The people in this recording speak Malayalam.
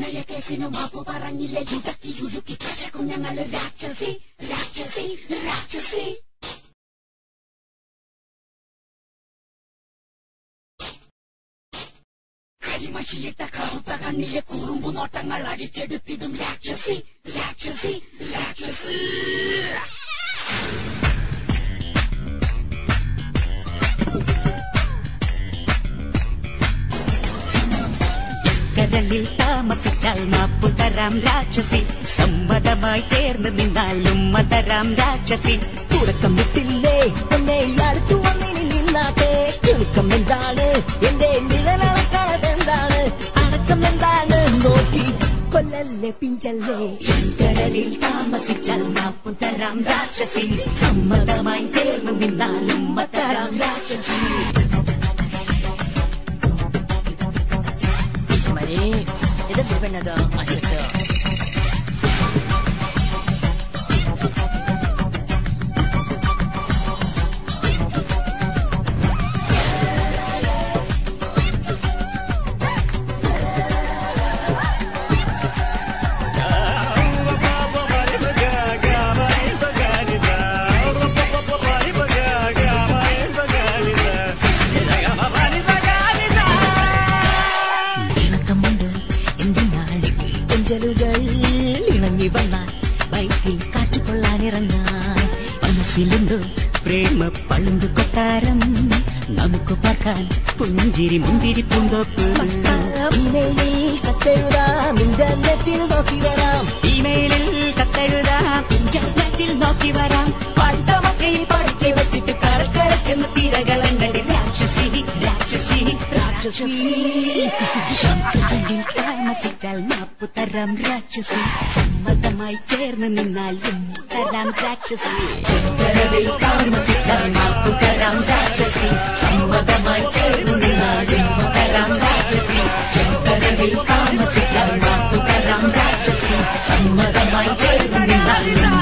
പ്രണയക്കേസിനു മാപ്പു പറഞ്ഞില്ലേ ഉടക്കി ഉരുക്കി കശക്കും ഞങ്ങള് രാക്ഷസി രാക്ഷസി രാക്ഷസി. കരിമഷിയിട്ട കറുത്ത കണ്ണിലെ കുറുമ്പു നോട്ടങ്ങൾ അടിച്ചെടുത്തിടും രാക്ഷസി രാക്ഷസി രാക്ഷസി. കരളിൽ താമസിച്ചാൽ മാപ്പുതരാം രാക്ഷസി, സമ്മതമായി ചേർന്ന് നിന്നാലും മതരാം രാക്ഷസി. തുടക്കം വിട്ടില്ലേ എന്നെ അടുത്തു വന്നിനി നിന്നാട്ടെ, കിളുക്കം എന്താണ് എന്റെ നിഴലളക്കാതെന്താണ്, അടക്കം എന്താണ് നോക്കി കൊല്ലല്ലേ പിഞ്ചല്ലേ. കരളിൽ താമസിച്ചാൽ മാപ്പുതരാം രാക്ഷസി, സമ്മതമായി ചേർന്ന് നിന്നാലും മതരാം രാക്ഷസി. ഇത് തിരുവനന്തോ അശത്തോ ഇണങ്ങി വന്നാൽ ബൈക്കിൽ കാറ്റുകൊള്ളാനിറങ്ങാൻ. മനസ്സിലുണ്ടോ പ്രേമ പളുങ്കു കൊട്ടാരം, നമുക്ക് പാർക്കാൻ പുഞ്ചിരി മുന്തിരി പൂന്തോപ്പ്. ഇമെയിലിൽ കത്തെഴുതാം, ഇന്റർനെറ്റിൽ നോക്കി വരാം. ഇമെയിലിൽ കത്തെഴുതാം, ഇന്റർനെറ്റിൽ നോക്കി വരാം. പട്ടമൊക്കെ പഠിക്കി വെച്ചിട്ട് കടക്കര ചെന്ന് തിരകളങ്ങടി രാക്ഷസി രാക്ഷസി രാക്ഷസി. കരളിൽ താമസിച്ചാൽ മാപ്പുതരാം രാക്ഷസി, സമ്മതമായി ചേർന്ന് നിന്നാലും തരാം രാക്ഷസി. കരളിൽ താമസിച്ചാൽ മാപ്പുതരാം രാക്ഷസി, സമ്മതമായി ചേർന്ന് നിന്നാലും തരാം രാക്ഷസി. കരളിൽ താമസിച്ചാൽ മാപ്പുതരാം രാക്ഷസി, സമ്മതമായി ചേർന്ന് നിന്നാലും